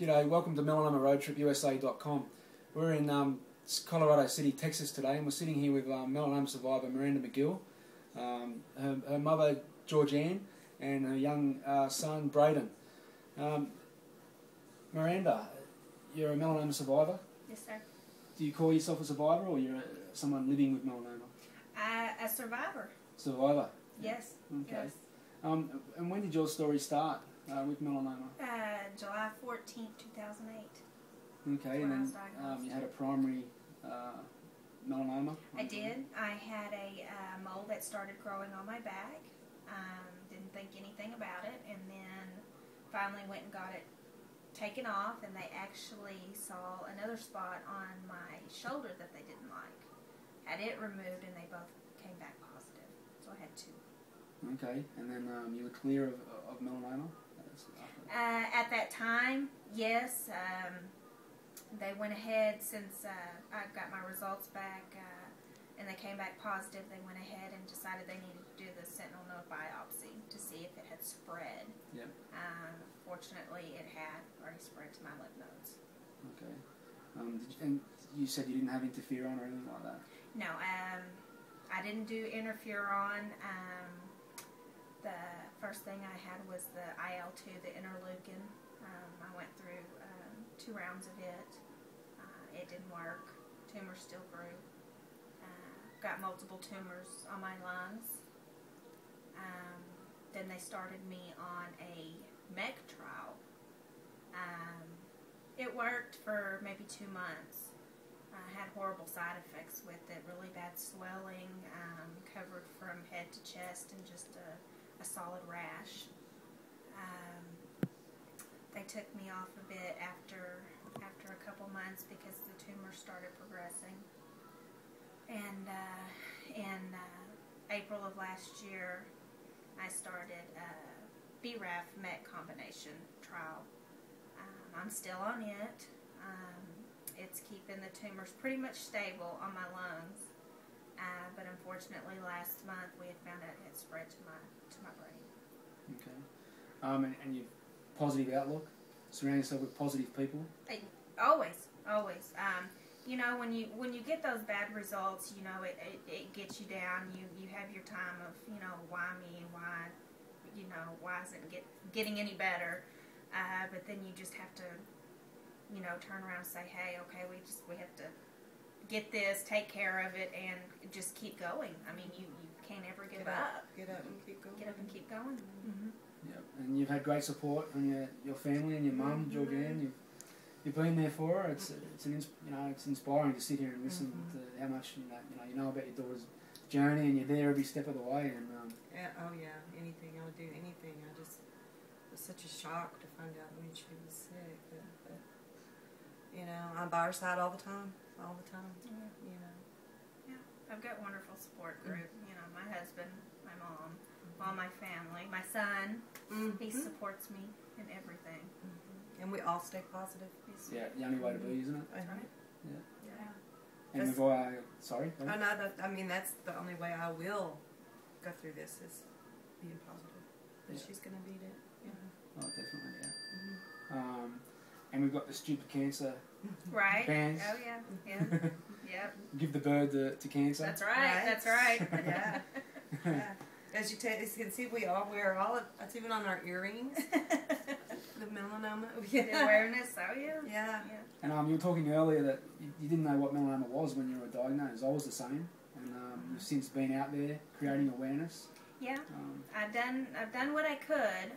G'day, welcome to melanomaroadtr.usa.com. We're in Colorado City, Texas today, and we're sitting here with melanoma survivor Miranda McGill, her mother Georgianne, and her young son Braden. Miranda, you're a melanoma survivor? Yes, sir. Do you call yourself a survivor, or you're someone living with melanoma? A survivor. Survivor? Yes. Okay. Yes. And when did your story start with melanoma? July 14th, 2008. Okay, and then you had a primary melanoma? I did. I had a mole that started growing on my back. Didn't think anything about it, and then finally went and got it taken off, and they actually saw another spot on my shoulder that they didn't like. Had it removed, and they both came back positive. So I had two. Okay, and then you were clear of melanoma? At that time, yes. They went ahead, since I got my results back and they came back positive, they went ahead and decided they needed to do the sentinel node biopsy to see if it had spread. Yep. Fortunately, it had already spread to my lymph nodes. Okay. And you said you didn't have interferon or anything like that? No, I didn't do interferon. The first thing I had was the IL-2, the interleukin. I went through 2 rounds of it. It didn't work. Tumor still grew. Got multiple tumors on my lungs. Then they started me on a MEC trial. It worked for maybe 2 months. I had horrible side effects with it, really bad swelling, covered from head to chest, and just a solid rash. They took me off a bit after a couple months because the tumor started progressing. And in April of last year, I started a BRAF-MET combination trial. I'm still on it. It's keeping the tumors pretty much stable on my lungs. But unfortunately, last month we had found out it had spread to my brain. Okay. And you positive outlook? Surround yourself with positive people? Always. You know, when you get those bad results, you know, it gets you down. You have your time of, you know, why me? Why, you know, why isn't it getting any better? But then you just have to, you know, turn around and say, hey, okay, we have to get this, take care of it, and just keep going. I mean, you can't ever give up. Get up and keep going. Get up and keep going. Mm-hmm. Yep. And you've had great support from your family and your mum, Georgianne. You've been there for her. It's inspiring to sit here and listen to how much you know about your daughter's journey, and you're there every step of the way. And oh yeah, anything I would do, anything. It was such a shock to find out when she was sick. But you know, I'm by her side all the time. Yeah. You know. Yeah, I've got a wonderful support group. You know, my husband, my mom, all my family, my son. He supports me in everything. And we all stay positive. Yeah, the only way to be, isn't it? That's right. Yeah. And sorry? Oh no, I mean that's the only way I will go through this is being positive. That she's going to beat it. Yeah. Oh, definitely, yeah. And we've got the stupid cancer bands. Oh yeah. Yep. Give the bird to cancer. That's right. That's right. Yeah. As you can see, we all wear it's even on our earrings. The melanoma. The awareness. Oh yeah. Yeah. And you were talking earlier that you didn't know what melanoma was when you were diagnosed. I was the same. And you've since been out there creating awareness. Yeah. I've done what I could.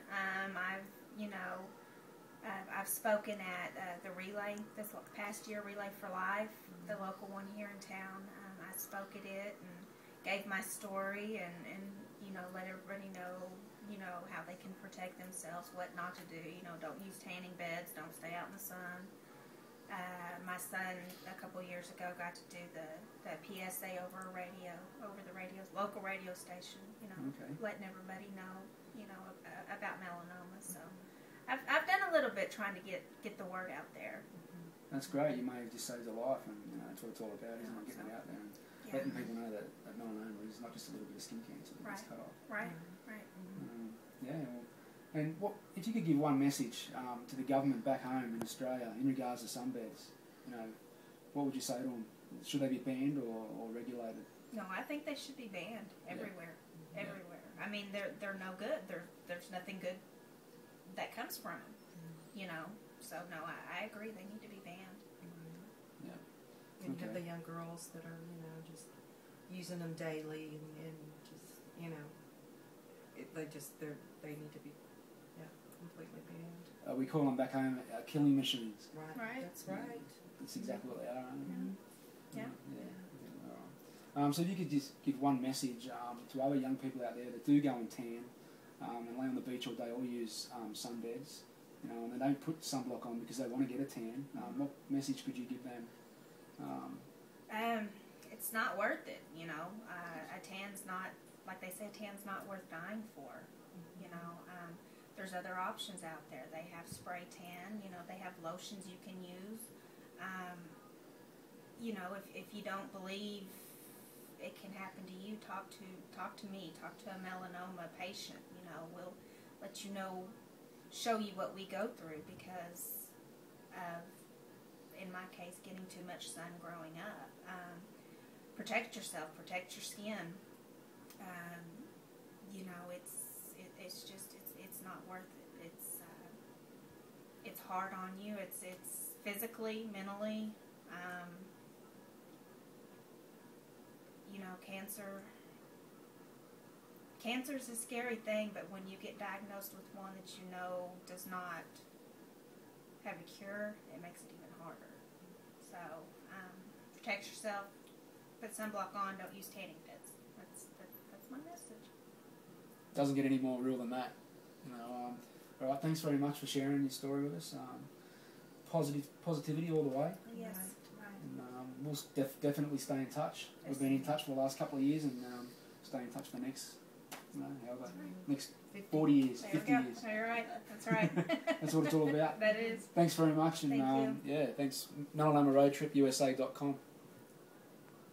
I've spoken at the Relay this past year, Relay for Life, the local one here in town. I spoke at it and gave my story and you know, let everybody know, you know, how they can protect themselves, what not to do. You know, don't use tanning beds, don't stay out in the sun. My son a couple years ago got to do the PSA over the local radio station. You know, letting everybody know, you know, about melanoma. So I've done a little bit trying to get the word out there. That's great. You may have just saved a life, and you know, that's what it's all about, isn't it? Getting it out there and letting people know that melanoma is not just a little bit of skin cancer that gets cut off. Right. Yeah. Well, And what if you could give one message to the government back home in Australia in regards to sunbeds? You know, what would you say to them? Should they be banned or regulated? No, I think they should be banned everywhere. Yeah. Everywhere. I mean, they're no good. There's nothing good that comes from them. You know. So no, I agree. They need to be banned. Yeah. And you have the young girls that are, you know, just using them daily and just, you know, they need to be, completely banned. We call them back home killing machines. Right. That's right. That's exactly what they are. Yeah. So if you could just give one message to other young people out there that do go and tan and lay on the beach all day or use sunbeds, you know, and they don't put sunblock on because they want to get a tan, what message could you give them? It's not worth it, you know. A tan's not, like they say, a tan's not worth dying for. You know, there's other options out there. They have spray tan, you know, they have lotions you can use. You know, if you don't believe it can happen to you, talk to me, talk to a melanoma patient. You know, we'll let you know, show you what we go through because of, in my case, getting too much sun growing up. Protect yourself, protect your skin. You know, it's not worth it. It's hard on you. It's physically, mentally. You know, cancer's a scary thing, but when you get diagnosed with one that you know does not have a cure, it makes it even harder. So, protect yourself, put sunblock on, don't use tanning beds. That's my message. Doesn't get any more real than that. You know, all right, thanks very much for sharing your story with us. Positivity all the way. Yes. And we'll definitely stay in touch. We've been in touch for the last couple of years and stay in touch for the next, next 40 years, 50 years. You're right. That's right. That's what it's all about. That is. Thanks very much. And Thank you. yeah, thanks. melanomaroadtr.usa.com.